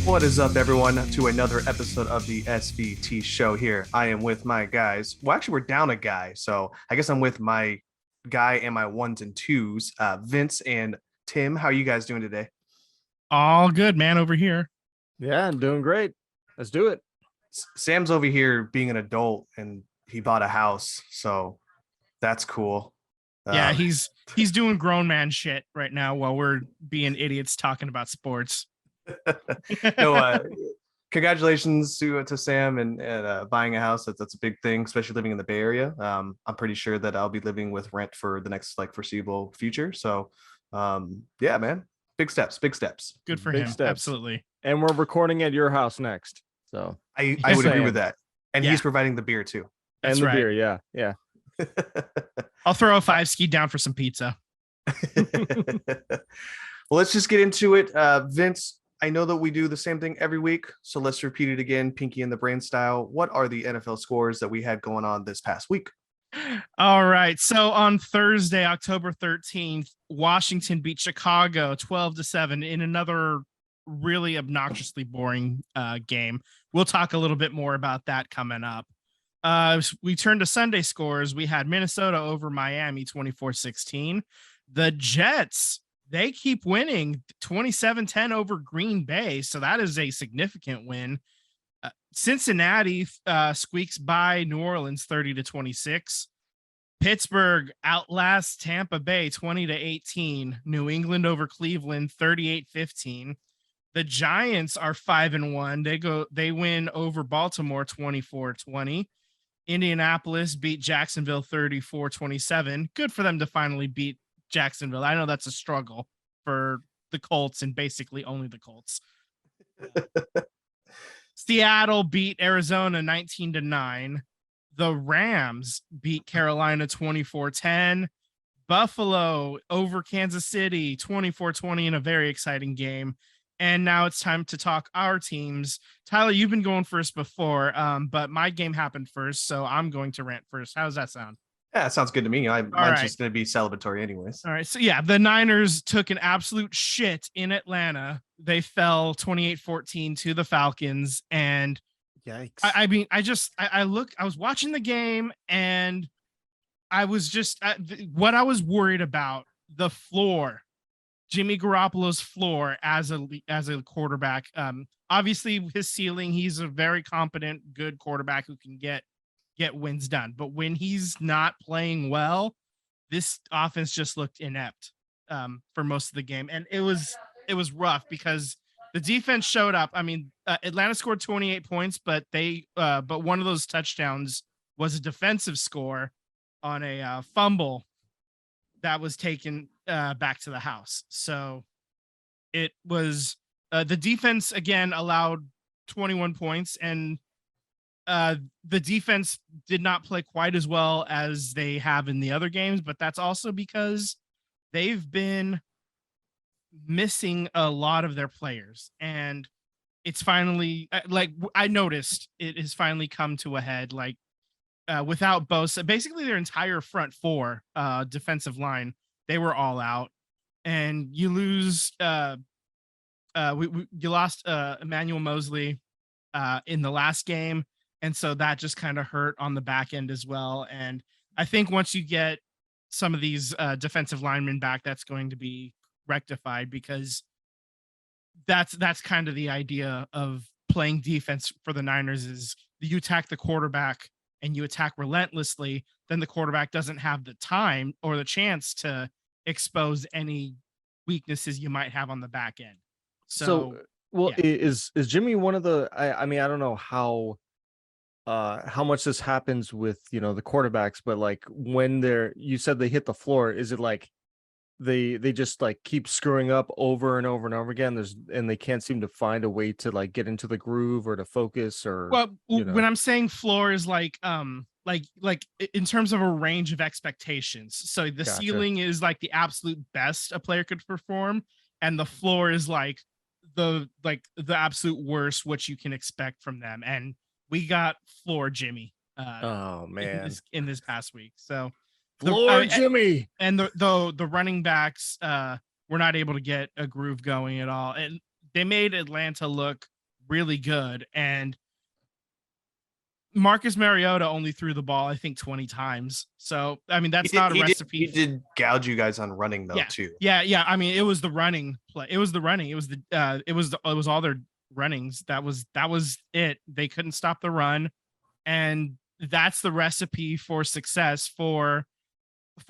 What is up, everyone, to another episode of the SVT show here. I am with my guys. Well, actually, we're down a guy. So I guess I'm with my guy and my ones and twos, Vince and Tim. How are you guys doing today? All good, man, over here. Yeah, I'm doing great. Let's do it. Sam's over here being an adult and he bought a house. So that's cool. Yeah, he's doing grown man shit right now while we're being idiots talking about sports. no, congratulations to Sam and buying a house. That's a big thing, especially living in the Bay Area. I'm pretty sure that I'll be living with rent for the next foreseeable future. So, yeah, man, big steps. Good for Big him. steps. Absolutely. And we're recording at your house next. So I would agree Sam. with that. And Yeah. he's providing the beer too. That's and the right. beer, yeah. I'll throw a 5-ski down for some pizza. Well, let's just get into it. Vince, I know that we do the same thing every week, so let's repeat it again, Pinky in the Brain style. What are the NFL scores that we had going on this past week? All right. So on Thursday, October 13th, Washington beat Chicago 12-7 in another really obnoxiously boring game. We'll talk a little bit more about that coming up. We turned to Sunday scores. We had Minnesota over Miami 24-16. The Jets, they keep winning 27-10 over Green Bay. So that is a significant win. Cincinnati squeaks by New Orleans 30-26. Pittsburgh outlasts Tampa Bay 20-18. New England over Cleveland 38-15. The Giants are 5-1. They win over Baltimore 24-20. Indianapolis beat Jacksonville 34-27. Good for them to finally beat Jacksonville. I know that's a struggle for the Colts and basically only the Colts. Seattle beat Arizona 19-9. The Rams beat Carolina 24-10. Buffalo over Kansas City 24-20 in a very exciting game. And now it's time to talk our teams. Tyler, you've been going first before, but my game happened first, so I'm going to rant first. How does that sound? Yeah, it sounds good to me. Mine's right. just going to be celebratory anyways. All right. So, yeah, the Niners took an absolute shit in Atlanta. They fell 28-14 to the Falcons. And Yikes. I was watching the game and I was just what I was worried about, the floor. Jimmy Garoppolo's floor as a quarterback. Obviously his ceiling, he's a very competent, good quarterback who can get wins done. But when he's not playing well, this offense just looked inept for most of the game. And it was rough because the defense showed up. I mean, Atlanta scored 28 points, but one of those touchdowns was a defensive score on a fumble that was taken back to the house. So it was the defense again allowed 21 points, and the defense did not play quite as well as they have in the other games, but that's also because they've been missing a lot of their players, and it's finally I noticed it has finally come to a head. Without Bosa, basically their entire front four defensive line, they were all out, and you lose. You lost Emmanuel Mosley in the last game, and so that just kind of hurt on the back end as well. And I think once you get some of these defensive linemen back, that's going to be rectified, because that's kind of the idea of playing defense for the Niners is you attack the quarterback and you attack relentlessly, then the quarterback doesn't have the time or the chance to expose any weaknesses you might have on the back end. So well, yeah. is Jimmy one of the? I mean, I don't know how much this happens with the quarterbacks, but when you said they hit the floor, is it like they just keep screwing up over and over and over again? And they can't seem to find a way to get into the groove or to focus or. Well, when I'm saying floor is like in terms of a range of expectations. So the Gotcha. ceiling is like the absolute best a player could perform, and the floor is like the absolute worst what you can expect from them. And we got floor Jimmy oh man, in this past week. So Jimmy and the running backs were not able to get a groove going at all, and they made Atlanta look really good. And Marcus Mariota only threw the ball, I think, 20 times. So, I mean, that's not a recipe. He did gouge you guys on running though, yeah, too. Yeah. I mean, it was the running play. It was the running. It was all their runnings. That was it. They couldn't stop the run. And that's the recipe for success for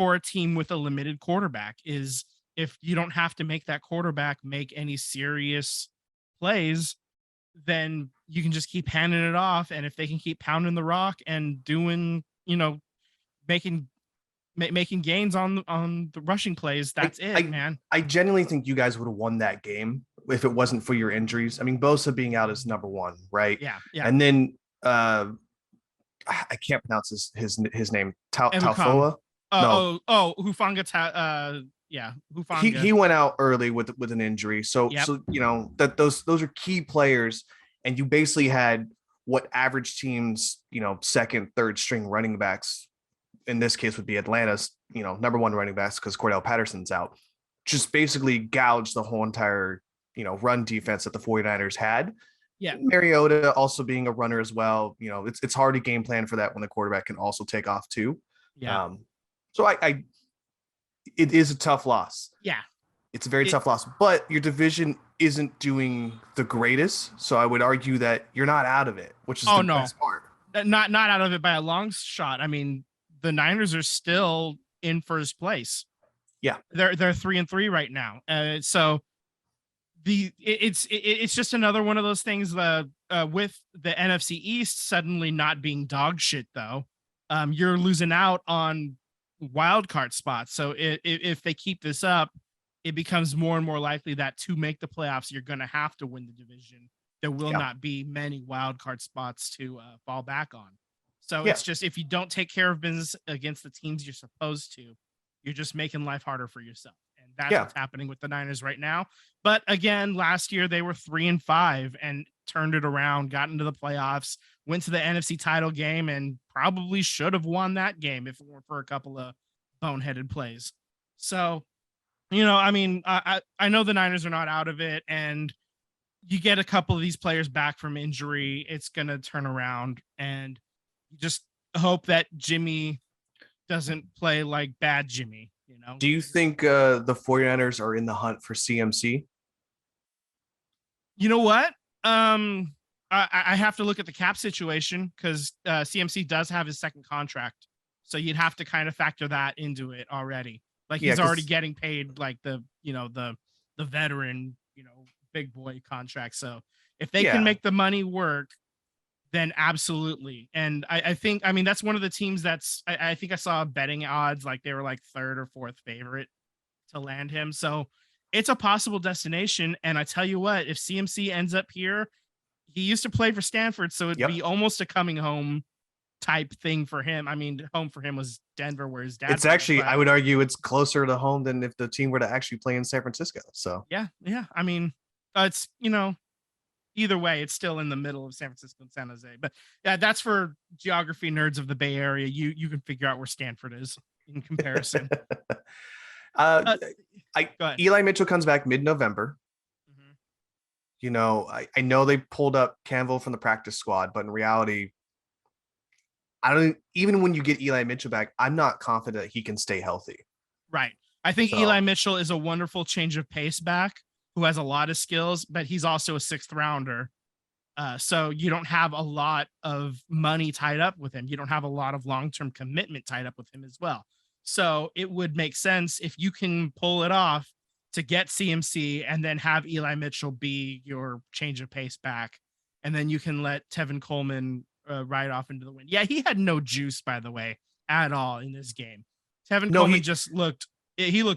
a team with a limited quarterback, is if you don't have to make that quarterback make any serious plays, then you can just keep handing it off. And if they can keep pounding the rock and doing, making gains on the rushing plays, that's man. I genuinely think you guys would have won that game if it wasn't for your injuries. I mean, Bosa being out is number one, right? Yeah. And then I can't pronounce his name. Tafoa. Hufanga. Hufanga. He went out early with an injury. So that those are key players, and you basically had what average teams, second, third string running backs, in this case would be Atlanta's, number one running backs, because Cordell Patterson's out, just basically gouged the whole entire, run defense that the 49ers had. Yeah. Mariota also being a runner as well. It's hard to game plan for that when the quarterback can also take off too. Yeah. So it is a tough loss. Yeah. It's a very tough loss, but your division isn't doing the greatest. So I would argue that you're not out of it, which is best part. Not out of it by a long shot. I mean, the Niners are still in first place. Yeah. They're 3-3 right now. So it's just another one of those things with the NFC East suddenly not being dog shit though. You're losing out on wild card spots. So if they keep this up, it becomes more and more likely that to make the playoffs, you're going to have to win the division. There will not be many wild card spots to fall back on. So it's just, if you don't take care of business against the teams you're supposed to, you're just making life harder for yourself. And that's what's happening with the Niners right now. But again, last year they were 3-5 and turned it around, got into the playoffs, went to the NFC title game, and probably should have won that game if it weren't for a couple of boneheaded plays. So, I mean, I know the Niners are not out of it, and you get a couple of these players back from injury, it's going to turn around, and you just hope that Jimmy doesn't play like bad Jimmy. Do you think the 49ers are in the hunt for CMC? You know what? I have to look at the cap situation, because CMC does have his second contract. So you'd have to kind of factor that into it already. Like he's already getting paid like the veteran, big boy contract. So if they can make the money work, then absolutely. And I think, that's one of the teams I think I saw betting odds, like they were like third or fourth favorite to land him. So it's a possible destination. And I tell you what, if CMC ends up here, he used to play for Stanford, so it'd be almost a coming home type thing for him. I mean, home for him was Denver, where his dad. It's actually, I would argue, it's closer to home than if the team were to actually play in San Francisco. So yeah. I mean, it's either way, it's still in the middle of San Francisco and San Jose. But yeah, that's for geography nerds of the Bay Area. You can figure out where Stanford is in comparison. Eli Mitchell comes back mid-November. I know they pulled up Canville from the practice squad, but in reality, even when you get Eli Mitchell back, I'm not confident that he can stay healthy. Right. I think Eli Mitchell is a wonderful change of pace back who has a lot of skills, but he's also a 6th rounder. So you don't have a lot of money tied up with him. You don't have a lot of long-term commitment tied up with him as well. So it would make sense if you can pull it off to get CMC and then have Eli Mitchell be your change of pace back. And then you can let Tevin Coleman ride off into the wind. Yeah, he had no juice, by the way, at all in this game. Tevin Coleman just looked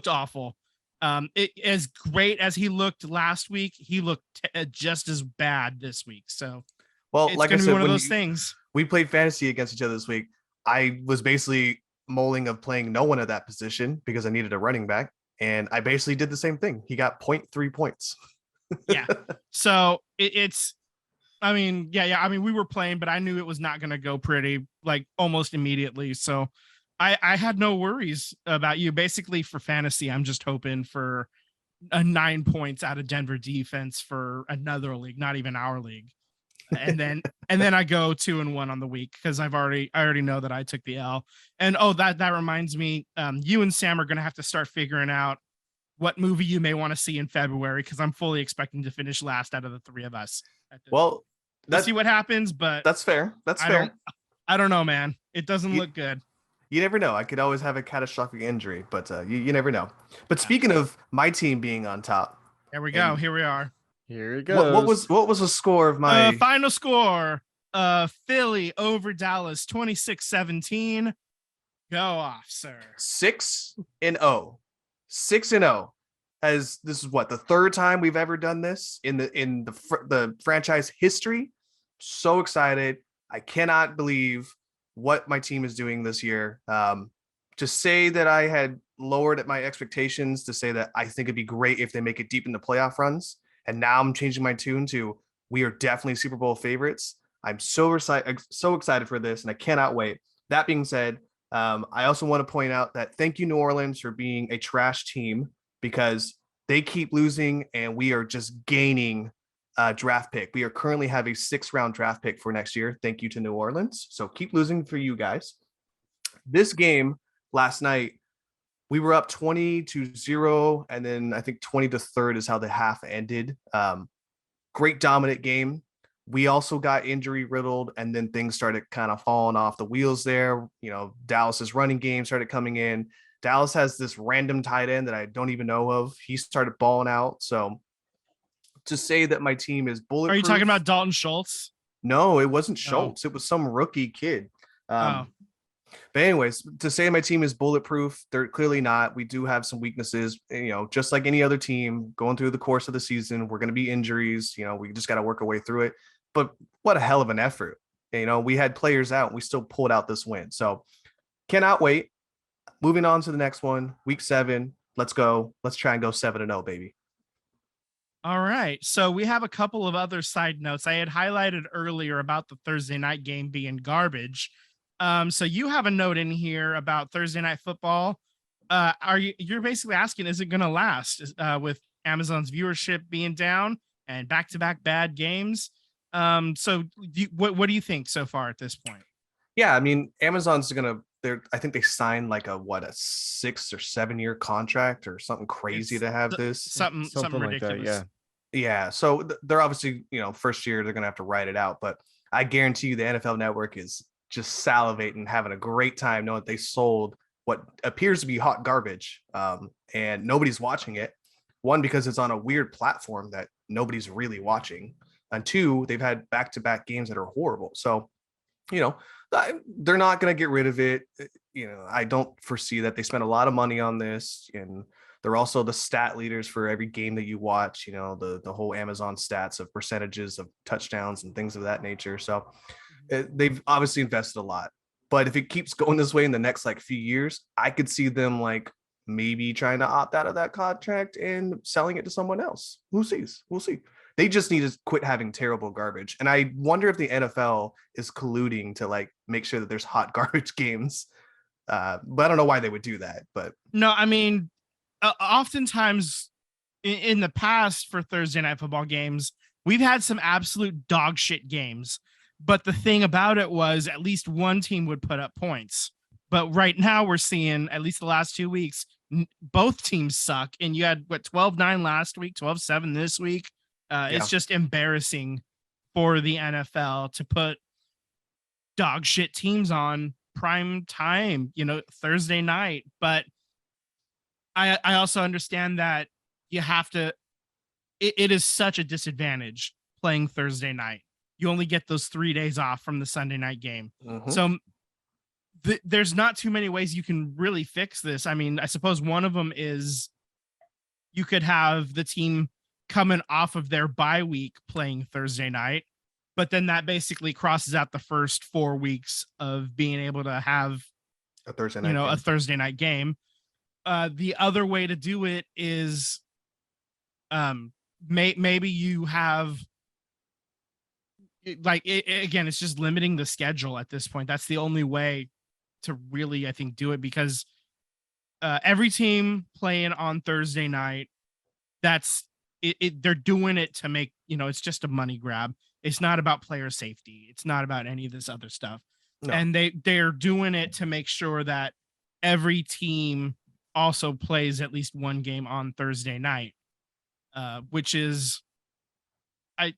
awful. As great as he looked last week, he looked just as bad this week. So, it's like I said, one of those things. We played fantasy against each other this week. I was basically mulling of playing no one at that position because I needed a running back, and I basically did the same thing. He got 0.3 points. Yeah. So it's. I mean, we were playing, but I knew it was not going to go pretty, like almost immediately. So I had no worries about you. Basically, for fantasy, I'm just hoping for a 9 points out of Denver defense for another league, not even our league. And then I go 2-1 on the week because I already know that I took the L. And that reminds me, you and Sam are gonna have to start figuring out what movie you may want to see in February, because I'm fully expecting to finish last out of the three of us. Well, we'll see what happens, but that's fair. That's fair. I don't know, man. It doesn't look good. You never know. I could always have a catastrophic injury, but you never know. But speaking of my team being on top, there we go. Here we are. Here it goes. What was the score of my final score? Philly over Dallas, 26-17. Go off, sir. 6-0. 6-0. As this is what, the third time we've ever done this in the franchise history. So excited. I cannot believe what my team is doing this year. To say that I had lowered my expectations, to say that I think it'd be great if they make it deep in the playoff runs. And now I'm changing my tune to we are definitely Super Bowl favorites. I'm so excited for this, and I cannot wait. That being said, I also want to point out that thank you, New Orleans, for being a trash team, because they keep losing and we are just gaining a draft pick. We are currently have a 6th-round draft pick for next year. Thank you to New Orleans. So keep losing for you guys. This game last night, we were up 20-0, and then I think 20-3 is how the half ended. Great dominant game. We also got injury riddled, and then things started kind of falling off the wheels there. You know, Dallas's running game started coming in. Dallas has this random tight end that I don't even know of. He started balling out. So to say that my team is bulletproof. Are you talking about Dalton Schultz? No, it wasn't Schultz. It was some rookie kid. But anyways, to say my team is bulletproof, they're clearly not. We do have some weaknesses, you know, just like any other team going through the course of the season. We're going to be injuries. You know, we just got to work our way through it. But what a hell of an effort. You know, we had players out and we still pulled out this win. So cannot wait. Moving on to the next one, week 7. Let's go. Let's try and go 7-0, baby. All right. So we have a couple of other side notes. I had highlighted earlier about the Thursday night game being garbage. So you have a note in here about Thursday night football. You're basically asking, is it going to last with Amazon's viewership being down and back-to-back bad games? So what do you think so far at this point? Yeah, I mean, Amazon's I think they signed like a 6 or 7 year contract or something crazy to have this. Something ridiculous. Like that, yeah. So they're obviously, you know, first year they're going to have to write it out, but I guarantee you the NFL Network is just salivating, having a great time knowing that they sold what appears to be hot garbage, and nobody's watching it. One, because it's on a weird platform that nobody's really watching, and 2, they've had back-to-back games that are horrible. So, you know, they're not going to get rid of it. You know, I don't foresee that. They spent a lot of money on this, and they're also the stat leaders for every game that you watch, you know, the whole Amazon stats of percentages of touchdowns and things of that nature. So they've obviously invested a lot, but if it keeps going this way in the next like few years, I could see them like maybe trying to opt out of that contract and selling it to someone else. Who sees? We'll see. They just need to quit having terrible garbage. And I wonder if the NFL is colluding to like make sure that there's hot garbage games. But I don't know why they would do that. But no, I mean, oftentimes in the past for Thursday night football games, we've had some absolute dog shit games. But the thing about it was at least one team would put up points. But right now we're seeing, at least the last 2 weeks, both teams suck. And you had 12-9 last week, 12-7 this week. It's just embarrassing for the NFL to put dog shit teams on prime time, you know, Thursday night. But I also understand that you have to, it is such a disadvantage playing Thursday night. You only get those 3 days off from the Sunday night game. Mm-hmm. So there's not too many ways you can really fix this. I mean, I suppose one of them is you could have the team coming off of their bye week playing Thursday night, but then that basically crosses out the first 4 weeks of being able to have a Thursday night, a Thursday night game. The other way to do it is, maybe you have again, it's just limiting the schedule at this point. That's the only way to really, I think, do it, because every team playing on Thursday night that's it. They're doing it to make, it's just a money grab. It's not about player safety. It's not about any of this other stuff. No. And they're doing it to make sure that every team also plays at least one game on Thursday night, which is,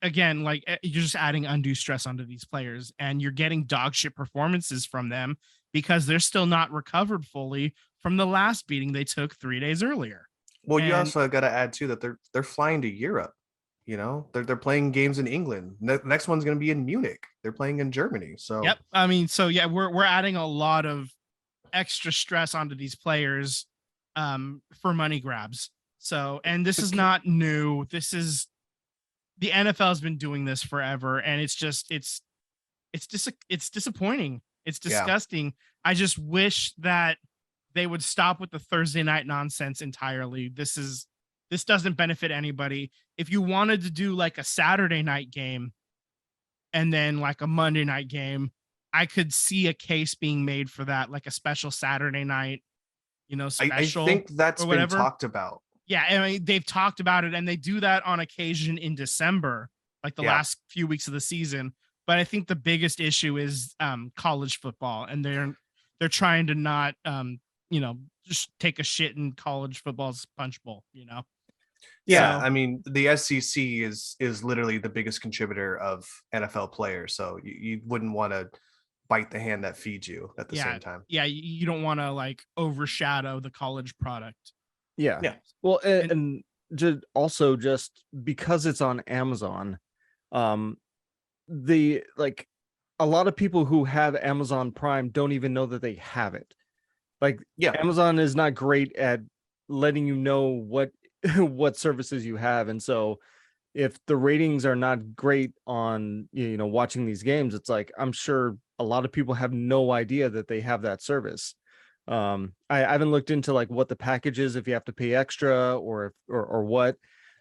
again, like, you're just adding undue stress onto these players, and you're getting dog shit performances from them because they're still not recovered fully from the last beating they took 3 days earlier. Well, you And- also got to add too that they're flying to Europe. They're playing games in England. The next one's going to be in Munich. They're playing in Germany. So Yep. I mean, so yeah, we're adding a lot of extra stress onto these players for money grabs. So, and this is not new. This is, the NFL has been doing this forever, and it's just it's disappointing. It's disgusting. I just wish that they would stop with the Thursday night nonsense entirely. This doesn't benefit anybody. If you wanted to do like a Saturday night game and then like a Monday night game, I could see a case being made for that, like a special Saturday night, special. I think that's been whatever. talked about. Yeah, I mean, they've talked about it, and they do that on occasion in December, like the last few weeks of the season. But I think the biggest issue is college football, and they're trying to not just take a shit in college football's punch bowl. Yeah, So, I mean, the SEC is literally the biggest contributor of NFL players, so you wouldn't want to bite the hand that feeds you at the same time. Yeah, you don't want to like overshadow the college product. Yeah. Yeah. Well, and also just because it's on Amazon, the like a lot of people who have Amazon Prime don't even know that they have it. Like, Yeah. Amazon is not great at letting you know what what services you have, and so if the ratings are not great on watching these games, it's like I'm sure a lot of people have no idea that they have that service. I haven't looked into like what the package is, if you have to pay extra or what,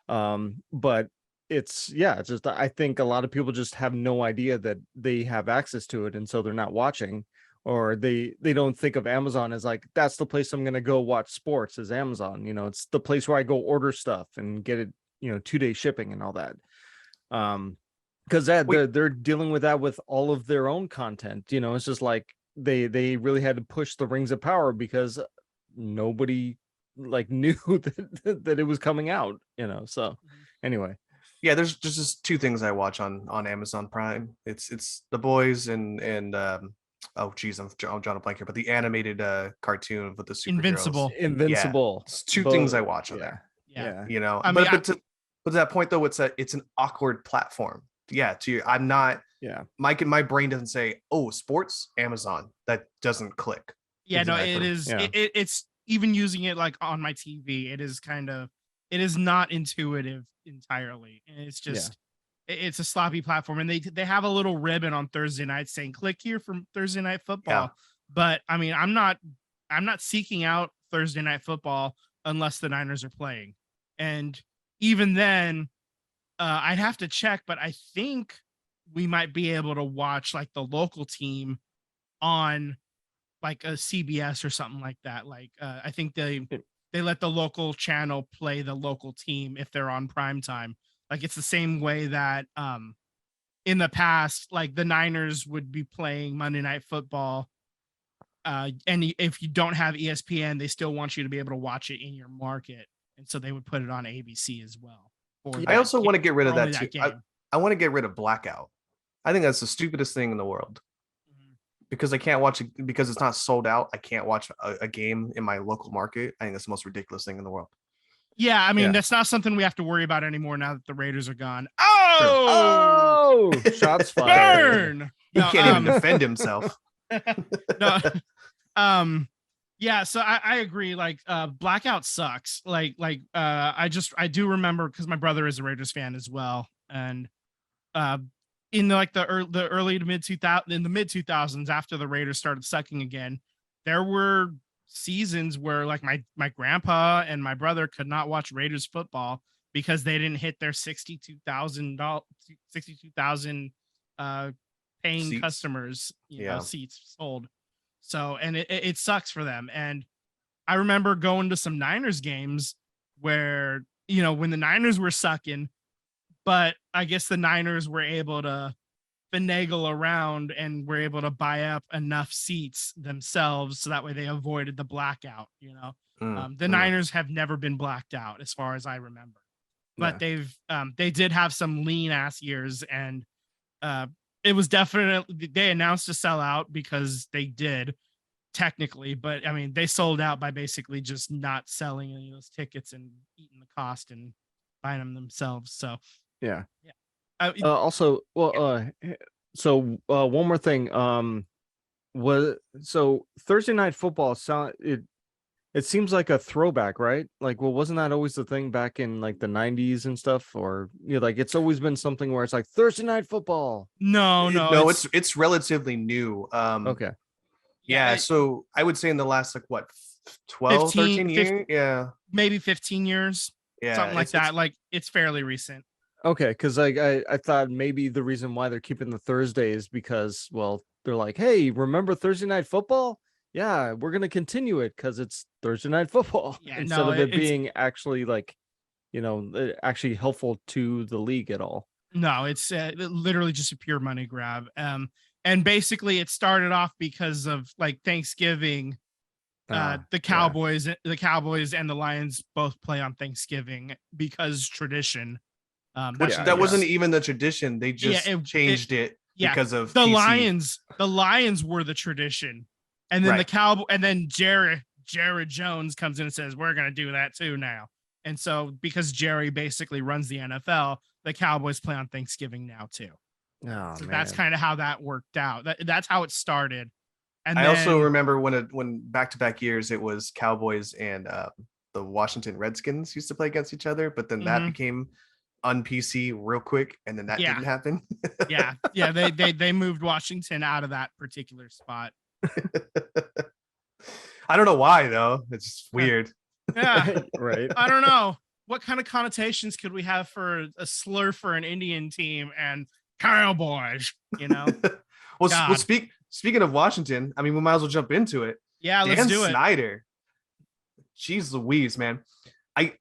but it's just, I think a lot of people just have no idea that they have access to it, and so they're not watching, or they don't think of Amazon as like, that's the place I'm going to go watch sports, is Amazon. It's the place where I go order stuff and get it 2-day shipping and all that. Because they're dealing with that with all of their own content. It's just like they really had to push the Rings of Power because nobody like knew that it was coming out. So anyway, yeah, there's just two things I watch on Amazon Prime. It's The Boys and oh geez, I'm drawing a blank here, but the animated cartoon with the superheroes. Invincible. It's two things I watch on there. Yeah. I mean, but to that point though, it's an awkward platform. Yeah, I'm not. Yeah, my brain doesn't say, oh, sports, Amazon. That doesn't click. Yeah, Exactly. no, it is. Yeah. It's even using it like on my TV. It is not intuitive entirely, and it's just it's a sloppy platform. And they have a little ribbon on Thursday night saying click here for Thursday night football. Yeah. But I mean, I'm not seeking out Thursday night football unless the Niners are playing, and even then, I'd have to check. But I think we might be able to watch like the local team on like a CBS or something like that. Like I think they let the local channel play the local team if they're on prime time. Like it's the same way that in the past, like the Niners would be playing Monday Night Football. And if you don't have ESPN, they still want you to be able to watch it in your market. And so they would put it on ABC as well. I also want to get rid of that too. That I want to get rid of blackout. I think that's the stupidest thing in the world. Because I can't watch it because it's not sold out. I can't watch a game in my local market. I think that's the most ridiculous thing in the world. Yeah, I mean, Yeah. that's not something we have to worry about anymore now that the Raiders are gone. Oh, shots fired. Burn! He No, can't even defend himself. no, yeah, so I agree. Like, blackout sucks. I do remember because my brother is a Raiders fan as well, and in the early to mid 2000s, after the Raiders started sucking again, there were seasons where like my grandpa and my brother could not watch Raiders football because they didn't hit their 62,000 paying Seats. customers, Yeah. seats sold. So, and it sucks for them. And I remember going to some Niners games where when the Niners were sucking, but I guess the Niners were able to finagle around and were able to buy up enough seats themselves so that way they avoided the blackout. The Niners have never been blacked out as far as I remember, but they did have some lean ass years, and it was definitely, they announced a sellout because they did technically, but I mean they sold out by basically just not selling any of those tickets and eating the cost and buying them themselves. So yeah. Uh, So one more thing. So Thursday night football it seems like a throwback, right? Like, well, wasn't that always the thing back in like the 90s and stuff? Or like it's always been something where it's like Thursday night football. No, it's relatively new. Okay. Yeah, so I would say in the last 12, 13 years. Yeah. Maybe 15 years. Yeah. Something like that. Like it's fairly recent. Okay, because like I thought maybe the reason why they're keeping the Thursday is because, well, they're like, hey, remember Thursday night football? Yeah, we're gonna continue it because it's Thursday night football instead of it being actually like, actually helpful to the league at all. No, it's literally just a pure money grab. And basically it started off because of like Thanksgiving. The Cowboys and the Lions both play on Thanksgiving because tradition. That wasn't even the tradition. They just changed it because of the PC. The Lions were the tradition, and then the Cowboy, and then Jared Jones comes in and says, "We're gonna do that too now." And so, because Jerry basically runs the NFL, the Cowboys play on Thanksgiving now too. Oh, so man. that's kind of how that worked out. That's how it started. And I also remember when back-to-back years it was Cowboys and the Washington Redskins used to play against each other, but then that became un-PC real quick, and then that didn't happen. They moved Washington out of that particular spot. I don't know why though. It's weird. Yeah. Right. I don't know. What kind of connotations could we have for a slur for an Indian team and Cowboys, Well, speaking of Washington, I mean, we might as well jump into it. Yeah, let's do it. Snyder. Jeez Louise, man.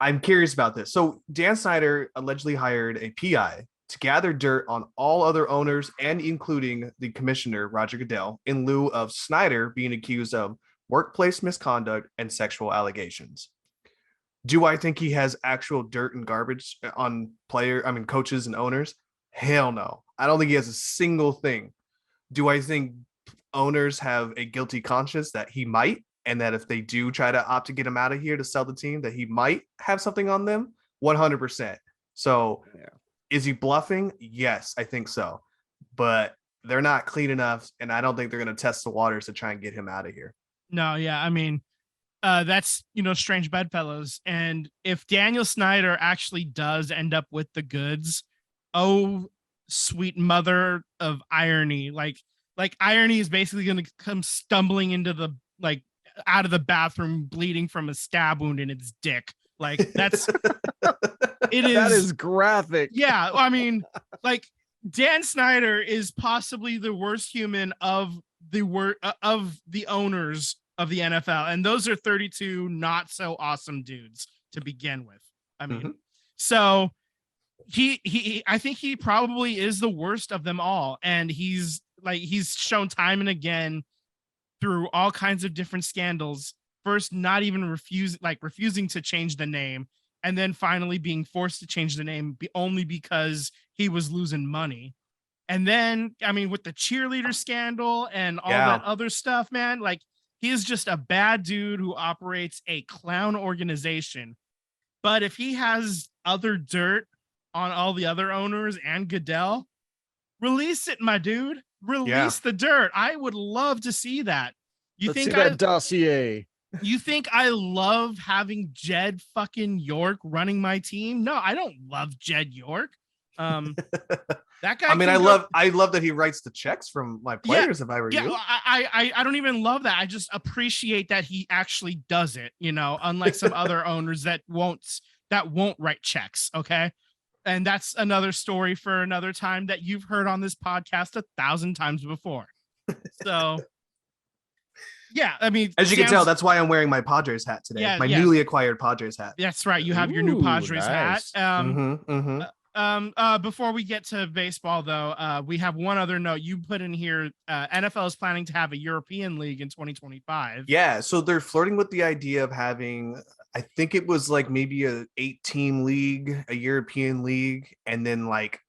I'm curious about this. So Dan Snyder allegedly hired a PI to gather dirt on all other owners and including the commissioner, Roger Goodell, in lieu of Snyder being accused of workplace misconduct and sexual allegations. Do I think he has actual dirt and garbage on coaches and owners? Hell no. I don't think he has a single thing. Do I think owners have a guilty conscience that he might? And that if they do try to opt to get him out of here to sell the team, that he might have something on them? 100%. So is he bluffing? Yes, I think so. But they're not clean enough, and I don't think they're going to test the waters to try and get him out of here. No, yeah. I mean, that's, strange bedfellows. And if Daniel Snyder actually does end up with the goods, oh, sweet mother of irony. Like irony is basically going to come stumbling into the, out of the bathroom bleeding from a stab wound in its dick. Like that's it is. That is graphic. Yeah, I mean, Dan Snyder is possibly the worst human of the owners of the NFL, and those are 32 not so awesome dudes to begin with. I mean, so he I think he probably is the worst of them all, and he's shown time and again through all kinds of different scandals, first not even refusing to change the name, and then finally being forced to change the name only because he was losing money. And then, I mean, with the cheerleader scandal and all that other stuff, man, he is just a bad dude who operates a clown organization. But if he has other dirt on all the other owners and Goodell, release it, my dude. Release the dirt. I would love to see that. Let's see that dossier. You think I love having Jed fucking York running my team? No, I don't love Jed York. That guy. I mean, I love that he writes the checks from my players. If I were you, I don't even love that. I just appreciate that he actually does it. Unlike some other owners that won't write checks. Okay. And that's another story for another time that you've heard on this podcast 1,000 times before. So, Yeah, I mean, As you can Sam's- tell, that's why I'm wearing my Padres hat today. Yeah, My yeah. newly acquired Padres hat. That's right. You have your new Ooh, Padres nice. hat. Before we get to baseball, though, we have one other note. You put in here, NFL is planning to have a European league in 2025. Yeah, so they're flirting with the idea of having, I think it was like maybe a 8-team league, a European league, and then like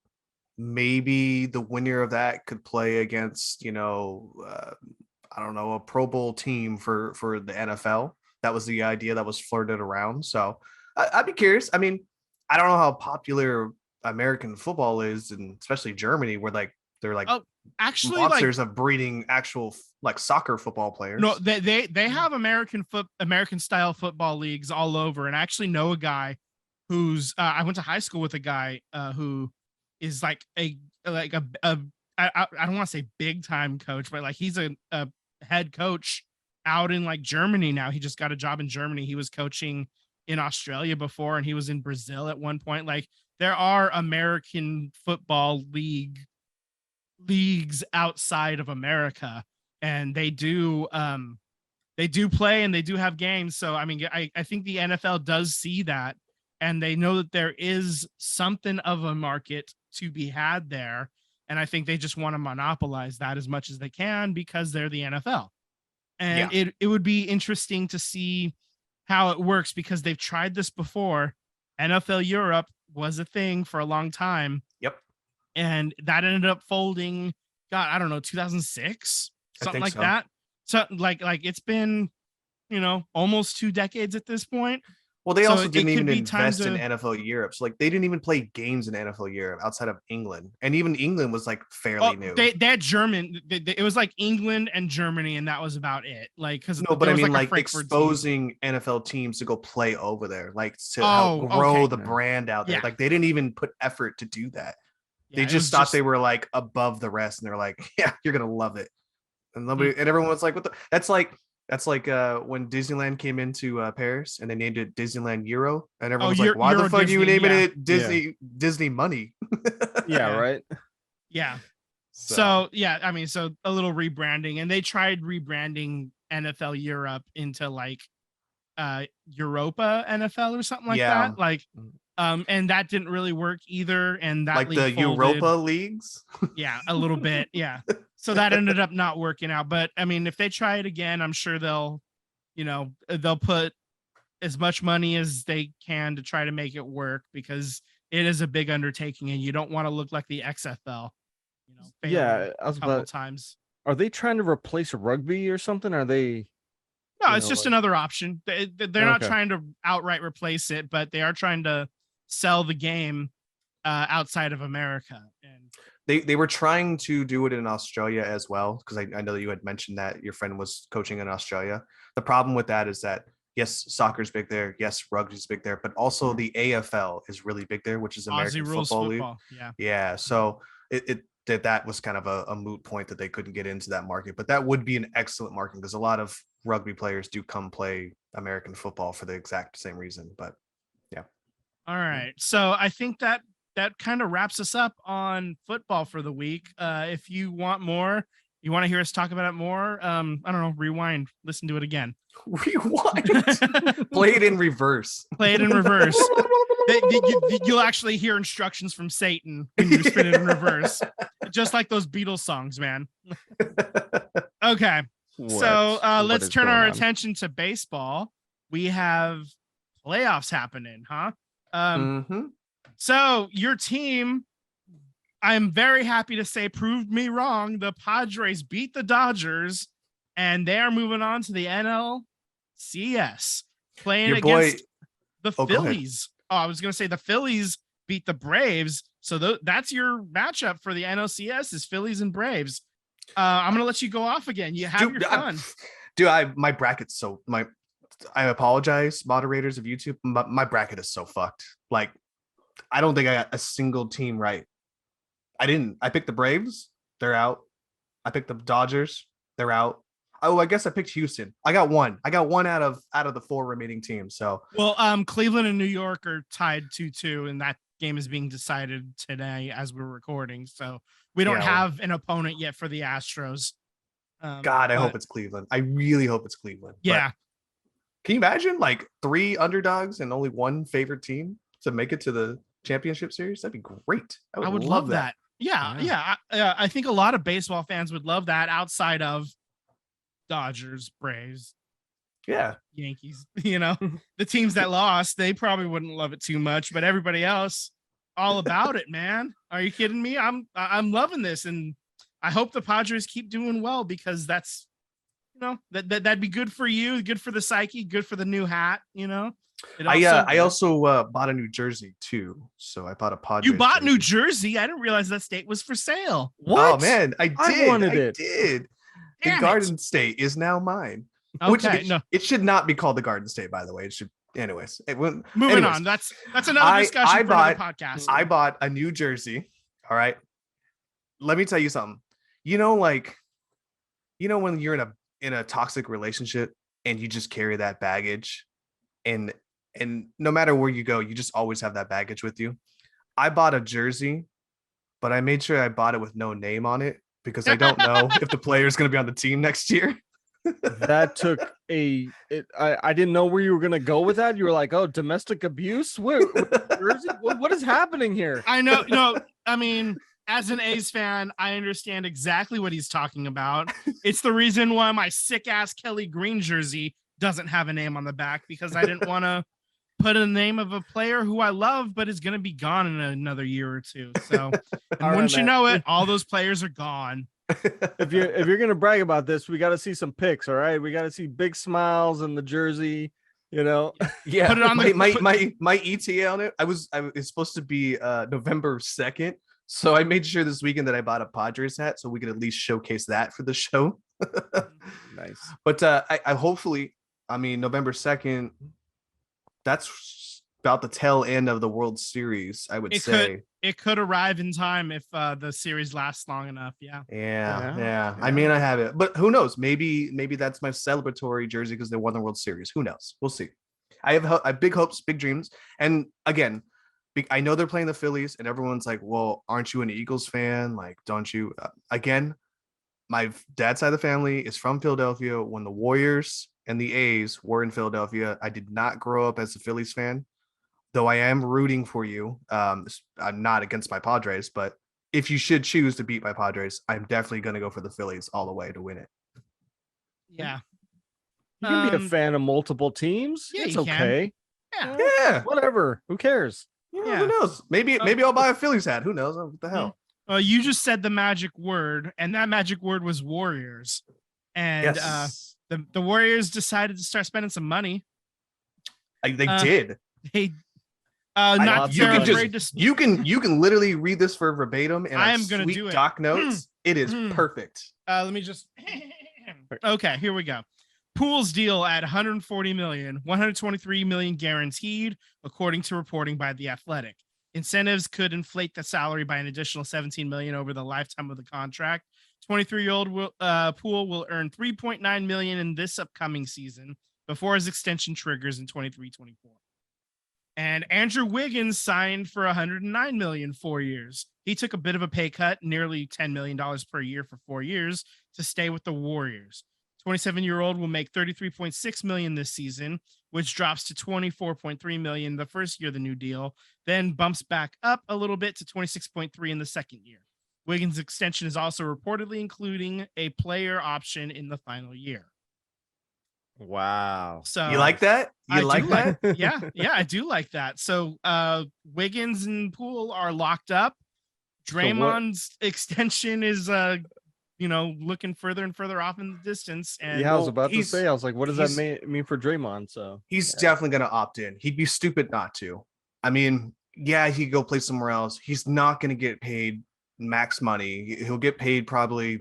maybe the winner of that could play against, I don't know, a Pro Bowl team for the NFL. That was the idea that was flirted around. So I'd be curious. I mean, I don't know how popular American football is, and especially Germany, where like they're like Actually, monsters of breeding actual like soccer football players. No, they have American style football leagues all over, and I actually know a guy who's I went to high school with a guy who is like I don't want to say big time coach, but like he's a head coach out in like Germany now. He just got a job in Germany. He was coaching in Australia before, and he was in Brazil at one point. Like there are American football leagues outside of America, and they do play and they do have games. So I mean, I think the NFL does see that, and they know that there is something of a market to be had there, and I think they just want to monopolize that as much as they can because they're the NFL. And it would be interesting to see how it works, because they've tried this before. NFL Europe was a thing for a long time. Yep. And that ended up folding, God, I don't know, 2006, something like so. that. So like it's been, almost 2 decades at this point. Well, they So also it didn't could even be time invest in to- NFL Europe. So like they didn't even play games in NFL Europe outside of England. And even England was like fairly new. They had German. It was like England and Germany, and that was about it. Like, because No, but I mean, like Frankfurt exposing NFL teams to go play over there, like to help grow the brand out there. Yeah. Like they didn't even put effort to do that. Yeah, They just thought they were like above the rest, and they're like, "Yeah, you're gonna love it." And nobody, and everyone was like, "What the?" That's like when Disneyland came into Paris and they named it Disneyland Euro, and everyone was like, "Why Euro the fuck are you Disney, naming yeah. it Disney Money?" Yeah, right. Yeah. So yeah, I mean, so a little rebranding, and they tried rebranding NFL Europe into like Europa NFL or something like that. Like, and that didn't really work either. And that like league the folded. Europa leagues. Yeah, a little bit. Yeah. So that ended up not working out. But I mean, if they try it again, I'm sure they'll put as much money as they can to try to make it work, because it is a big undertaking, and you don't want to look like the XFL. Yeah, I was a couple about. times. Are they trying to replace rugby or something? Are they? No, it's just another option. They're not Okay. trying to outright replace it, but they are trying to sell the game outside of America. And They were trying to do it in Australia as well, because I know that you had mentioned that your friend was coaching in Australia. The problem with that is that yes, soccer's big there, yes, rugby's big there, but also the AFL is really big there, which is American Aussie rules Football League. football. Yeah. Yeah, so that was kind of a moot point that they couldn't get into that market, but that would be an excellent market because a lot of rugby players do come play American football for the exact same reason. But yeah. All right. So I think that kind of wraps us up on football for the week. If you want more, you want to hear us talk about it more, I don't know, rewind, listen to it again. Rewind. Play it in reverse. Play it in reverse. You'll actually hear instructions from Satan when you spin it in reverse, just like those Beatles songs, man. Okay. So let's turn our attention to baseball. We have playoffs happening, huh? So your team, I'm very happy to say, proved me wrong. The Padres beat the Dodgers, and they are moving on to the NLCS, playing against the Phillies. Oh, I was going to say the Phillies beat the Braves. So that's your matchup for the NLCS is Phillies and Braves. I'm going to let you go off again. You have your fun. My bracket's I apologize, moderators of YouTube. My bracket is so fucked. Like, I don't think I got a single team right. I picked the Braves. They're out. I picked the Dodgers. They're out. Oh, I guess I picked Houston. I got one out of the 4 remaining teams. So, well, Cleveland and New York are tied 2-2, and that game is being decided today as we're recording. So we don't have an opponent yet for the Astros. God, I hope but it's Cleveland. I really hope it's Cleveland. But yeah, can you imagine like 3 underdogs and only one favorite team to make it to the championship series? That'd be great. I I would would love love that. that. Yeah, Yeah. yeah. I think a lot of baseball fans would love that outside of Dodgers, Braves, Yeah. Yankees. You know, the teams that lost, they probably wouldn't love it too much, but everybody else, all about it, man. Are you kidding me? I'm loving this, and I hope the Padres keep doing well because that's that'd be good for you, good for the psyche, good for the new hat. It also I also bought a New Jersey too. So I bought a Padres. you bought New jersey. Jersey. I didn't realize that state was for sale. What? Oh man, I wanted it. did. The Damn it. Garden State is now mine. Okay, no. It should not be called the Garden State, by the way. It should, anyways. Moving anyways, on. That's another discussion for another podcast. I bought a New Jersey. All right. Let me tell you something. When you're in a toxic relationship and you just carry that baggage, and no matter where you go, you just always have that baggage with you. I bought a jersey, but I made sure I bought it with no name on it because I don't know if the player is going to be on the team next year. That took I didn't know where you were gonna go with that. You were like, oh, domestic abuse? What is happening here? I know. No, I mean, as an A's fan, I understand exactly what he's talking about. It's the reason why my sick ass Kelly Green jersey doesn't have a name on the back because I didn't want to put a name of a player who I love, but is going to be gone in another year or two. So, and wouldn't you know it, all those players are gone. If you're gonna brag about this, we got to see some pics. All right, we got to see big smiles in the jersey. Yeah, put it on my ETA on it. It's supposed to be November 2nd. So I made sure this weekend that I bought a Padres hat so we could at least showcase that for the show. Nice. But I hopefully, November 2nd, that's about the tail end of the World Series, I would say. It could arrive in time if the series lasts long enough. Yeah. Yeah. I mean, I have it, but who knows? Maybe that's my celebratory jersey because they won the World Series. Who knows? We'll see. I have big hopes, big dreams. And again, I know they're playing the Phillies and everyone's like, well, aren't you an Eagles fan? Like, don't you? Again, my dad's side of the family is from Philadelphia. When the Warriors and the A's were in Philadelphia, I did not grow up as a Phillies fan. Though I am rooting for you. I'm not against my Padres, but if you should choose to beat my Padres, I'm definitely going to go for the Phillies all the way to win it. Yeah. You can be a fan of multiple teams. Yeah, it's you okay. Can. Yeah. Whatever. Who cares? Yeah. Who knows? Maybe I'll buy a Phillies hat. Who knows? What the hell? You just said the magic word, and that magic word was Warriors. And yes. The Warriors decided to start spending some money. They did. They not you can afraid just to... you can literally read this for verbatim and I am gonna do it. Doc notes. It is perfect. Let me just okay, here we go. Pool's deal at 140 million, 123 million guaranteed, according to reporting by The Athletic. Incentives could inflate the salary by an additional 17 million over the lifetime of the contract. 23-year-old Poole will earn 3.9 million in this upcoming season before his extension triggers in 23-24. And Andrew Wiggins signed for 109 million 4 years. He took a bit of a pay cut, nearly $10 million per year for 4 years, to stay with the Warriors. 27-year-old will make 33.6 million this season, which drops to 24.3 million the first year of the new deal, then bumps back up a little bit to 26.3 in the second year. Wiggins' extension is also reportedly including a player option in the final year. Wow. So you like that? You like that? Yeah, I do like that. So Wiggins and Poole are locked up. Draymond's extension is looking further and further off in the distance. And I was about to say, I was like, what does that mean for Draymond? So he's definitely gonna opt in. He'd be stupid not to. I mean, yeah, he could go play somewhere else. He's not gonna get paid max money. He'll get paid probably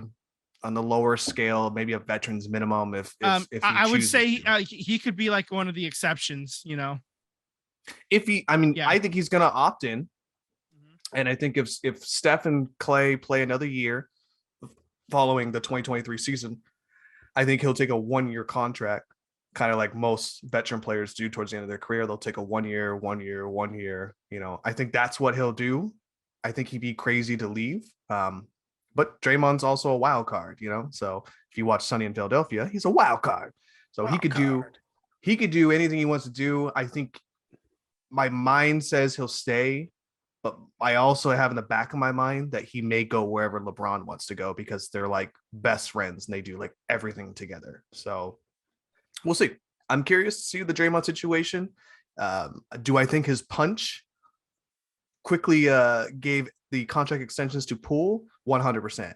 on the lower scale, maybe a veteran's minimum. If I would say he could be like one of the exceptions, If he, I think he's gonna opt in, and I think if Steph and Clay play another year following the 2023 season, I think he'll take a 1-year contract, kind of like most veteran players do towards the end of their career. They'll take a 1 year. I think that's what he'll do. I think he'd be crazy to leave. But Draymond's also a wild card, so if you watch Sunny in Philadelphia, he's a wild card. So he could do anything he wants to do. I think my mind says he'll stay, but I also have in the back of my mind that he may go wherever LeBron wants to go because they're like best friends and they do like everything together. So we'll see. I'm curious to see the Draymond situation. Do I think his punch quickly gave the contract extensions to Poole? 100%,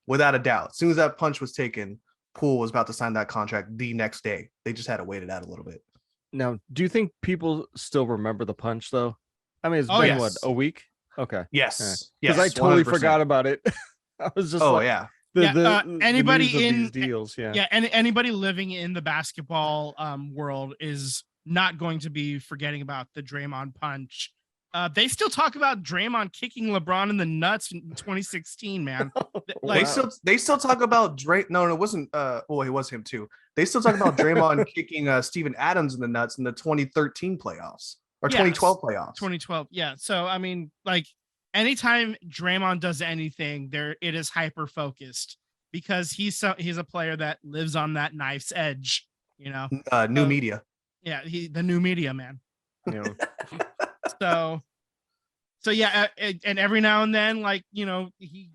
without a doubt. As soon as that punch was taken, Poole was about to sign that contract the next day. They just had to wait it out a little bit. Now, do you think people still remember the punch though? I mean, it's been yes. what, a week? Okay. Yes. Because Yes. I totally 100%. forgot about it. I was just yeah. Anybody the news of in these deals, anybody living in the basketball world is not going to be forgetting about the Draymond punch. They still talk about Draymond kicking LeBron in the nuts in 2016, man. Like, they still talk about Dray. No, it wasn't. Well, it was him too. They still talk about Draymond kicking Steven Adams in the nuts in the 2013 playoffs or 2012 playoffs. 2012, yeah. So I mean, like, anytime Draymond does anything, it is hyper focused because he's a player that lives on that knife's edge. You know, new media. Yeah, the new media, man. You know. So yeah, and every now and then, like, you know, he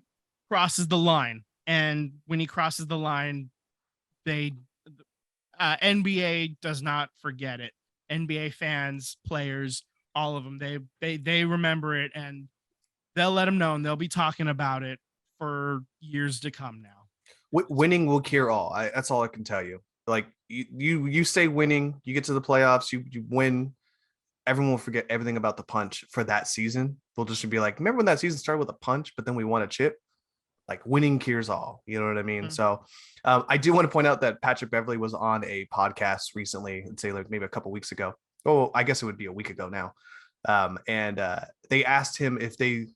crosses the line, and when he crosses the line, NBA does not forget it. NBA fans, players, all of them, they remember it, and they'll let him know, and they'll be talking about it for years to come now. Winning will cure all. That's all I can tell you. Like you say winning, you get to the playoffs, you win. Everyone will forget everything about the punch for that season. They'll just be like, remember when that season started with a punch, but then we won a chip? Like, winning cures all. You know what I mean? Mm-hmm. So I do want to point out that Patrick Beverley was on a podcast recently, I'd say like maybe a couple weeks ago. Oh, I guess it would be a week ago now. And they asked him if he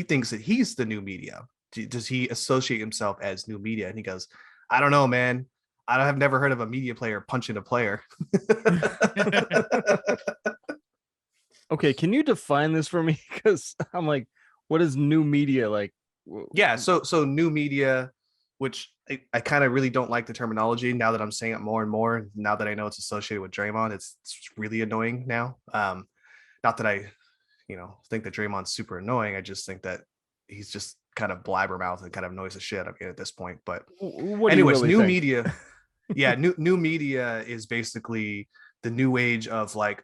thinks that he's the new media. Does he associate himself as new media? And he goes, I don't know, man. I have never heard of a media player punching a player. Okay, can you define this for me? Because I'm like, what is new media like? Yeah, so new media, which I kind of really don't like the terminology now that I'm saying it more and more. Now that I know it's associated with Draymond, it's really annoying now. Not that I, think that Draymond's super annoying. I just think that he's just kind of blabbermouth and kind of annoys the shit out of me at this point. But anyways, new media. Yeah, new media is basically the new age of like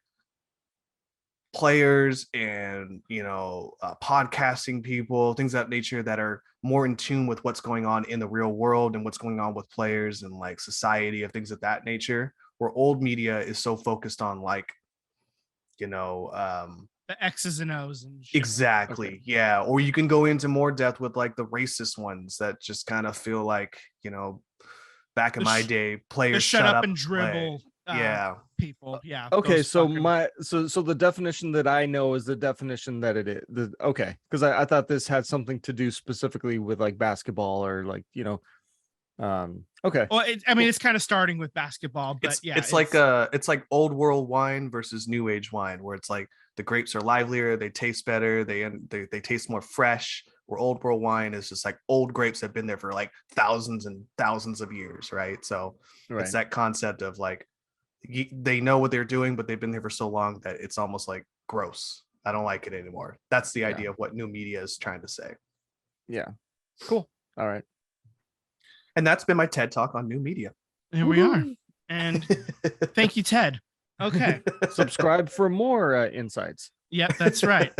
players and podcasting people, things of that nature that are more in tune with what's going on in the real world and what's going on with players and like society of things of that nature, where old media is so focused on like the X's and O's and shit. Exactly. Okay. Yeah, or you can go into more depth with like the racist ones that just kind of feel like back in my day, players shut up and dribble. People. Yeah. Okay. So the definition that I know is the definition that it is. Okay. Because I thought this had something to do specifically with like basketball or like, okay. Well, it's kind of starting with basketball, but it's like old world wine versus new age wine, where it's like the grapes are livelier, they taste better, they taste more fresh. Where old world wine is just like old grapes that have been there for like thousands and thousands of years, right? So It's that concept of like they know what they're doing, but they've been there for so long that it's almost like gross. I don't like it anymore. That's the idea of what new media is trying to say. Yeah. Cool. All right. And that's been my TED Talk on new media. Here we are. And thank you, Ted. Okay. Subscribe for more insights. Yep, that's right.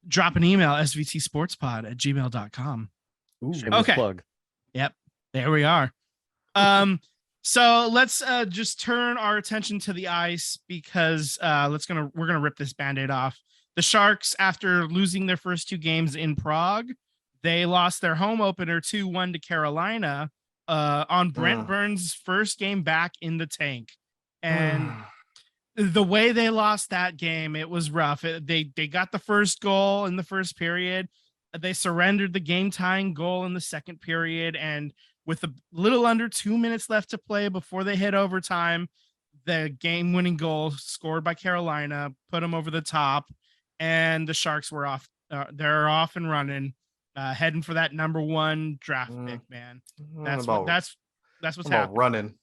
Drop an email, svtsportspod@gmail.com. Okay. Plug. Yep. There we are. So let's just turn our attention to the ice because we're gonna rip this Band-Aid off. The Sharks, after losing their first two games in Prague, they lost their home opener 2-1 to Carolina on Brent Burns' first game back in the tank. And the way they lost that game, it was rough. They got the first goal in the first period. They surrendered the game-tying goal in the second period, and with a little under 2 minutes left to play before they hit overtime, the game-winning goal scored by Carolina put them over the top, and the Sharks were off. They're off and running. heading for that number 1 draft Mm. pick, man. That's That's what's about happening. running.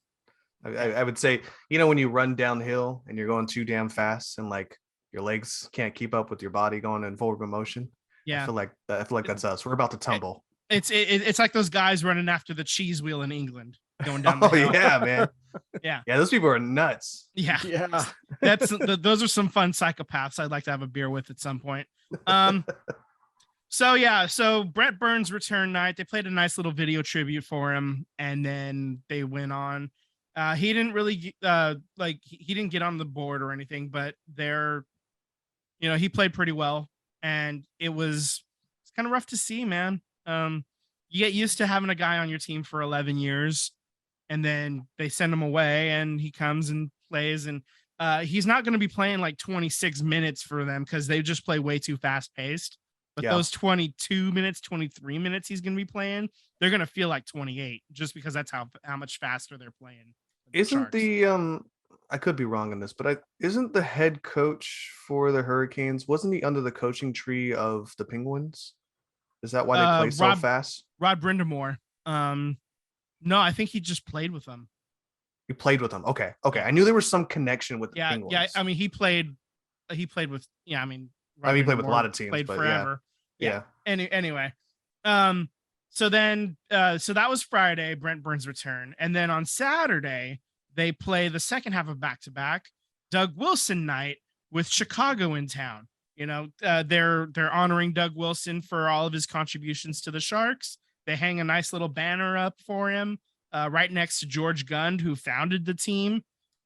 I would say, when you run downhill and you're going too damn fast and like your legs can't keep up with your body going in forward motion. Yeah. I feel like that's us. We're about to tumble. It's like those guys running after the cheese wheel in England going down the hill. Yeah, man. Yeah. Yeah, those people are nuts. Yeah. Yeah. Those are some fun psychopaths I'd like to have a beer with at some point. So Brett Burns' return night, they played a nice little video tribute for him, and then they went on. He didn't really he didn't get on the board or anything, but he played pretty well, and it's kind of rough to see, man. You get used to having a guy on your team for 11 years, and then they send him away, and he comes and plays, and he's not going to be playing like 26 minutes for them because they just play way too fast paced. But those 22 minutes, 23 minutes he's going to be playing, they're going to feel like 28 just because that's how much faster they're playing. Isn't I could be wrong on this, but isn't the head coach for the Hurricanes, wasn't he under the coaching tree of the Penguins? Is that why they play so fast? Rod Brindamore. No, I think he just played with them. He played with them. Okay. I knew there was some connection with the Penguins. Yeah. I mean, he played with. Yeah, I mean, he played with a lot of teams. Played but forever. Yeah. Anyway, so that was Friday, Brent Burns' return, and then on Saturday they play the second half of back-to-back Doug Wilson night with Chicago in town. They're honoring Doug Wilson for all of his contributions to the Sharks. They hang a nice little banner up for him right next to George Gund, who founded the team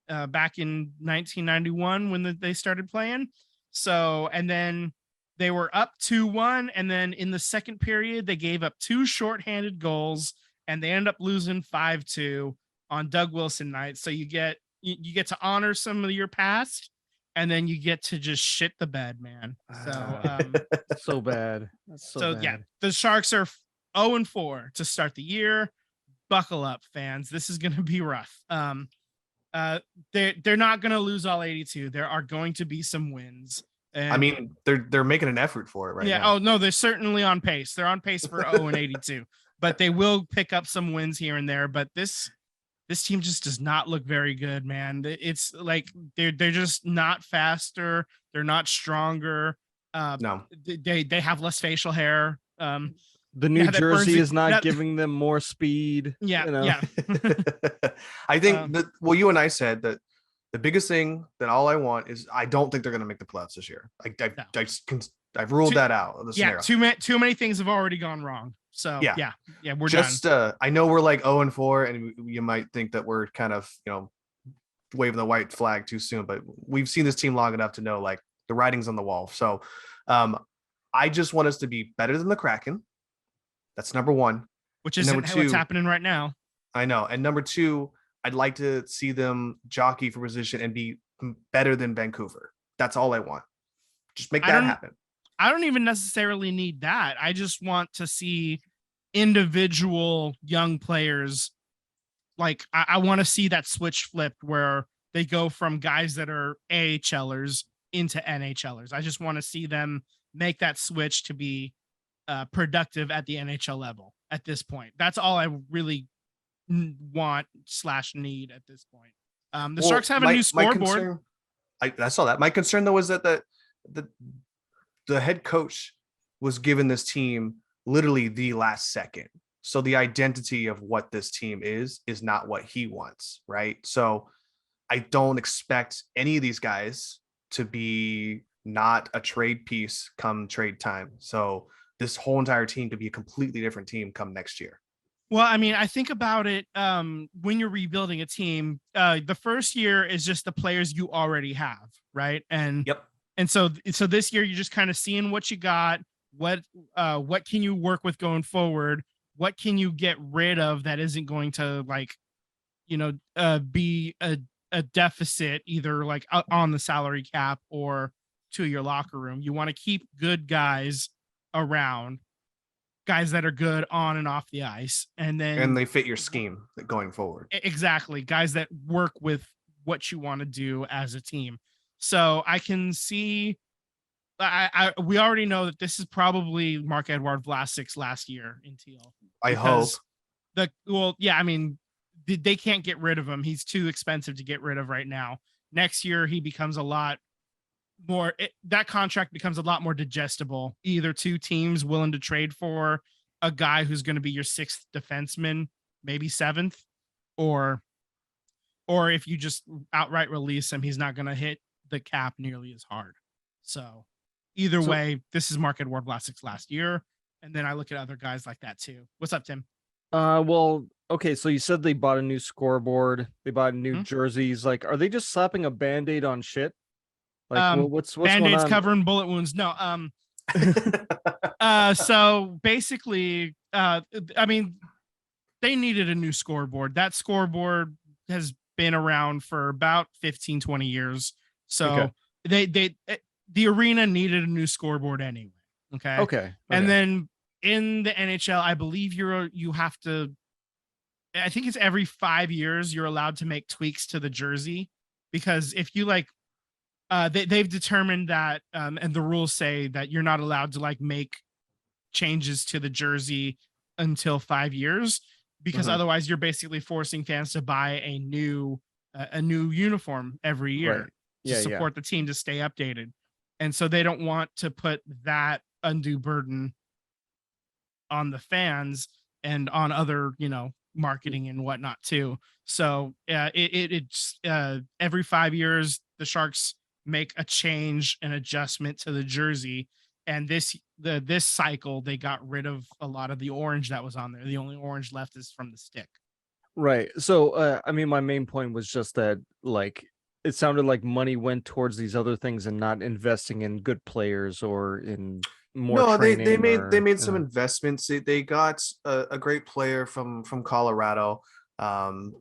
back in 1991 when they started playing. So, and then they were up 2-1, and then in the second period, they gave up 2 shorthanded goals, and they end up losing 5-2 on Doug Wilson night. So you get to honor some of your past, and then you get to just shit the bed, man. So so bad. That's so bad. Yeah, the Sharks are 0-4 to start the year. Buckle up, fans. This is going to be rough. They're not going to lose all 82. There are going to be some wins. And, I mean, they're making an effort for it right now. Oh no, they're certainly on pace. They're on pace for 0-82, but they will pick up some wins here and there. But this team just does not look very good, man. It's like they're just not faster. They're not stronger. No, they have less facial hair. The New Jersey is not giving them more speed. Yeah, yeah. I think that you and I said that the biggest thing that all I want is I don't think they're going to make the playoffs this year. I've ruled that out of the scenario. Too many things have already gone wrong. So yeah, we're just done. I know we're like 0-4, and you might think that we're kind of waving the white flag too soon, but we've seen this team long enough to know like the writing's on the wall. So I just want us to be better than the Kraken. That's number 1. Which is what's happening right now. I know. And number 2, I'd like to see them jockey for position and be better than Vancouver. That's all I want. Just make that happen. I don't even necessarily need that. I just want to see individual young players. Like I want to see that switch flipped where they go from guys that are AHLers into NHLers. I just want to see them make that switch to be productive at the NHL level at this point. That's all I really want/need at this point. The Sharks have a new scoreboard. I saw that. My concern though is that the head coach was given this team literally the last second. So the identity of what this team is not what he wants, right? So I don't expect any of these guys to be not a trade piece come trade time. So this whole entire team to be a completely different team come next year. Well, I mean, I think about it when you're rebuilding a team, the first year is just the players you already have, right? And so this year you're just kind of seeing what you got, what can you work with going forward, what can you get rid of that isn't going to be a deficit either like on the salary cap or to your locker room. You want to keep good guys around, guys that are good on and off the ice, and they fit your scheme going forward. Exactly. Guys that work with what you want to do as a team. So I can see we already know that this is probably Mark-Edouard Vlasic's last year in TL. I hope. I mean, they can't get rid of him. He's too expensive to get rid of right now. Next year, he becomes a lot more. That contract becomes a lot more digestible. Either two teams willing to trade for a guy who's going to be your sixth defenseman, maybe seventh, or if you just outright release him, he's not going to hit the cap nearly as hard. So either way, this is Mark-Edouard Vlasic's last year. And then I look at other guys like that too. What's up, Tim? Well, okay, so you said they bought a new scoreboard, they bought new jerseys. Like, are they just slapping a band-aid on shit? Like, what's Band-Aids going on? covering bullet wounds? No. So basically, I mean, they needed a new scoreboard. That scoreboard has been around for about 15, 20 years. So the arena needed a new scoreboard anyway. Okay. And then in the NHL, I believe you have to, I think it's every 5 years you're allowed to make tweaks to the jersey, because if you they've determined that, and the rules say that you're not allowed to make changes to the jersey until 5 years, because otherwise you're basically forcing fans to buy a new uniform every year to support the team, to stay updated. And so they don't want to put that undue burden on the fans and on other, marketing and whatnot too. So it's every 5 years, the Sharks make a change, an adjustment to the jersey. And this cycle, they got rid of a lot of the orange that was on there. The only orange left is from the stick. Right. So, I mean, my main point was just that, it sounded like money went towards these other things and not investing in good players or in more training. They made some investments. They got a great player from Colorado.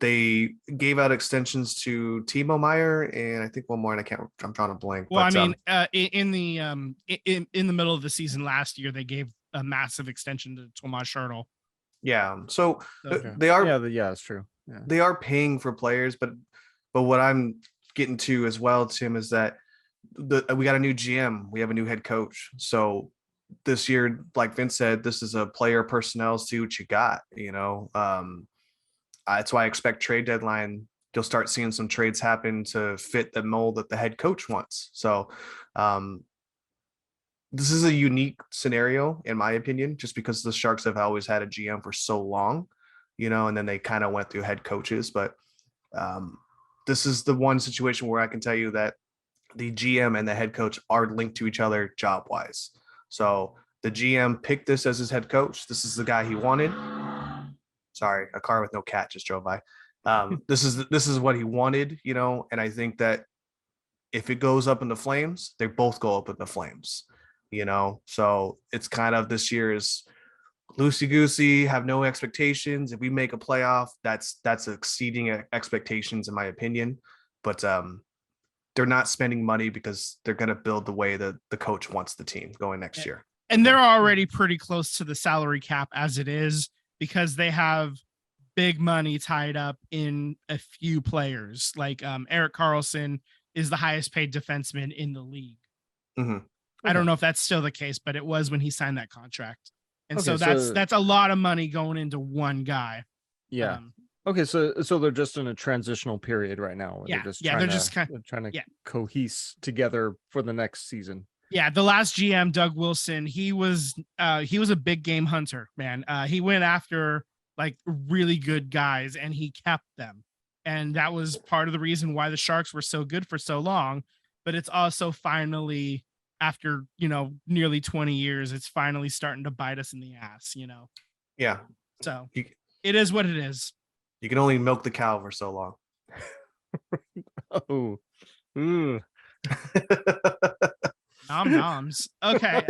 They gave out extensions to Timo Meyer and I think one more, and I'm drawing a blank. Well, I mean, in the middle of the season last year, they gave a massive extension to Tomas Hertl. Yeah. So they are. Yeah, it's true. Yeah. They are paying for players, but what I'm getting to as well, Tim, is that we got a new GM, we have a new head coach. So this year, like Vince said, this is a player personnel, see what you got, that's why I expect trade deadline, you'll start seeing some trades happen to fit the mold that the head coach wants. So this is a unique scenario, in my opinion, just because the Sharks have always had a GM for so long, and then they kind of went through head coaches. But this is the one situation where I can tell you that the GM and the head coach are linked to each other job wise. So the GM picked this as his head coach. This is the guy he wanted. Sorry, a car with no cat just drove by. This is what he wanted, and I think that if it goes up in the flames, they both go up in the flames, So it's kind of this year's loosey-goosey, have no expectations. If we make a playoff, that's exceeding expectations, in my opinion. But they're not spending money because they're going to build the way that the coach wants the team going next year. And they're already pretty close to the salary cap as it is, because they have big money tied up in a few players. Like Erik Karlsson is the highest paid defenseman in the league. I don't know if that's still the case, but it was when he signed that contract. And so that's a lot of money going into one guy. Yeah. Okay, so they're just in a transitional period right now. Yeah, they're just trying to cohese together for the next season. Yeah, the last GM, Doug Wilson, he was a big game hunter, man. He went after really good guys and he kept them. And that was part of the reason why the Sharks were so good for so long. But it's also finally, after, nearly 20 years, it's finally starting to bite us in the ass, Yeah. So it is what it is. You can only milk the cow for so long. Oh. Ooh. Noms. Okay.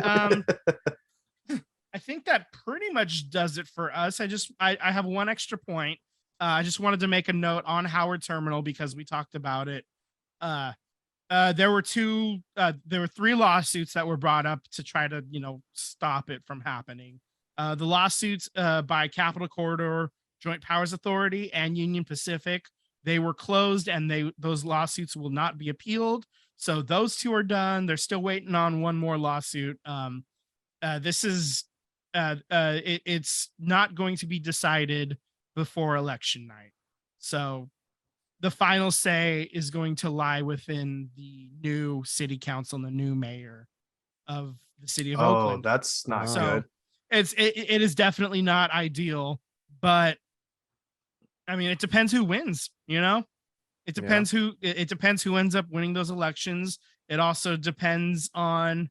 I think that pretty much does it for us. I have one extra point. I just wanted to make a note on Howard Terminal because we talked about it. There were three lawsuits that were brought up to try to, stop it from happening. The lawsuits by Capital Corridor, Joint Powers Authority, and Union Pacific, they were closed, and those lawsuits will not be appealed. So those two are done. They're still waiting on one more lawsuit. This is it's not going to be decided before election night. So the final say is going to lie within the new city council and the new mayor of the city of Oakland. That's not So good. it is definitely not ideal, but I mean, it depends who wins, you know? It depends it depends who ends up winning those elections. It also depends on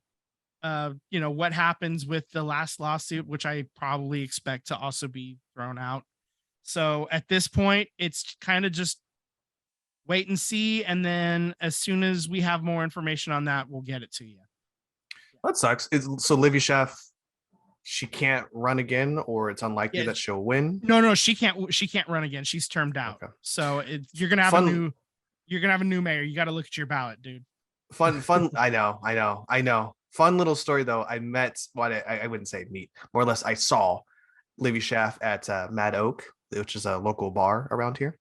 what happens with the last lawsuit, which I probably expect to also be thrown out. So at this point, it's kind of just wait and see, and then as soon as we have more information on that, we'll get it to you. That sucks. So Livy Schaff, she can't run again, or it's unlikely that she'll win. No, she can't run again. She's termed out. Okay. So you're gonna have a new mayor. You got to look at your ballot, dude. Fun. I know. Fun little story though. I met I wouldn't say meet, more or less I saw Livy Schaff at Mad Oak, which is a local bar around here.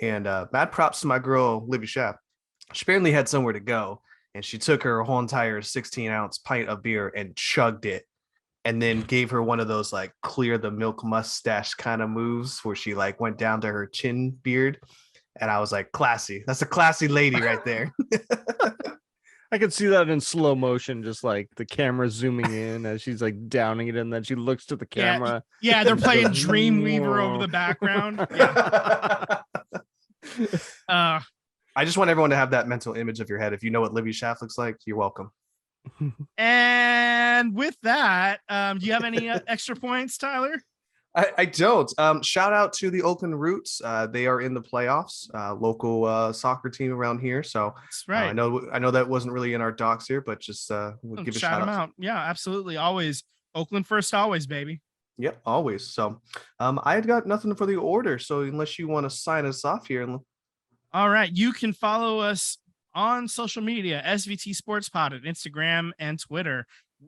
And mad props to my girl Livy Schaff. She apparently had somewhere to go, and she took her whole entire 16-ounce pint of beer and chugged it, and then gave her one of those like clear the milk mustache kind of moves where she like went down to her chin beard. And I was like, classy. That's a classy lady right there. I could see that in slow motion, just like the camera zooming in as she's like downing it, and then she looks to the camera. Yeah, they're playing Dreamweaver over the background. Yeah. I just want everyone to have that mental image of your head. If you know what Livy Schaff looks like, you're welcome. And with that, do you have any extra points, Tyler? I don't. Shout out to the Oakland Roots. They are in the playoffs, local soccer team around here. So that's right. I know that wasn't really in our docs here, but just we'll give a shout them out. Yeah, absolutely. Always Oakland first, always, baby. Yep, always. So I had got nothing for the order. So unless you want to sign us off here. All right. You can follow us on social media, SVT Sports Pod at Instagram and Twitter.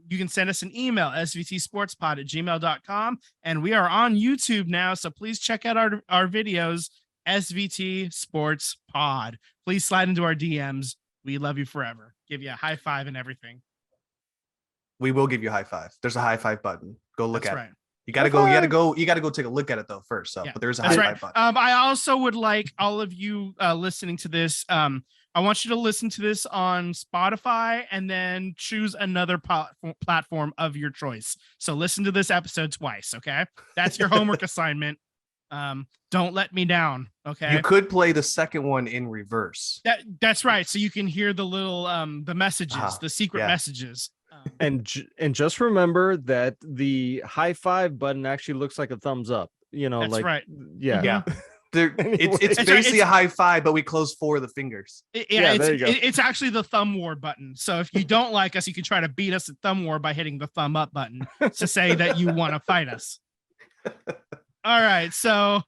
You can send us an email, svtsportspod@gmail.com. And we are on YouTube now, so please check out our videos, SVT Sports Pod. Please slide into our DMs. We love you forever. Give you a high five and everything. We will give you a high five. There's a high five button. Go look at it. You gotta go take a look at it though first. So, but there's a high five button. I also would like all of you listening to this. I want you to listen to this on Spotify and then choose another platform of your choice. So listen to this episode twice. Okay. That's your homework assignment. Don't let me down. Okay. You could play the second one in reverse. That's right. So you can hear the little, the messages, the secret messages. And just remember that the high five button actually looks like a thumbs up, that's like, right. Yeah. It's basically a high five, but we close 4 of the fingers. It's actually the thumb war button. So if you don't like us, you can try to beat us at thumb war by hitting the thumb up button to say that you want to fight us. All right. So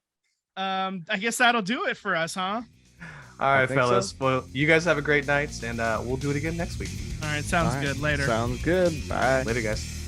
I guess that'll do it for us, huh? All right, fellas. So. Well, you guys have a great night, and we'll do it again next week. All right. Sounds good. Later. Sounds good. Bye. Later, guys.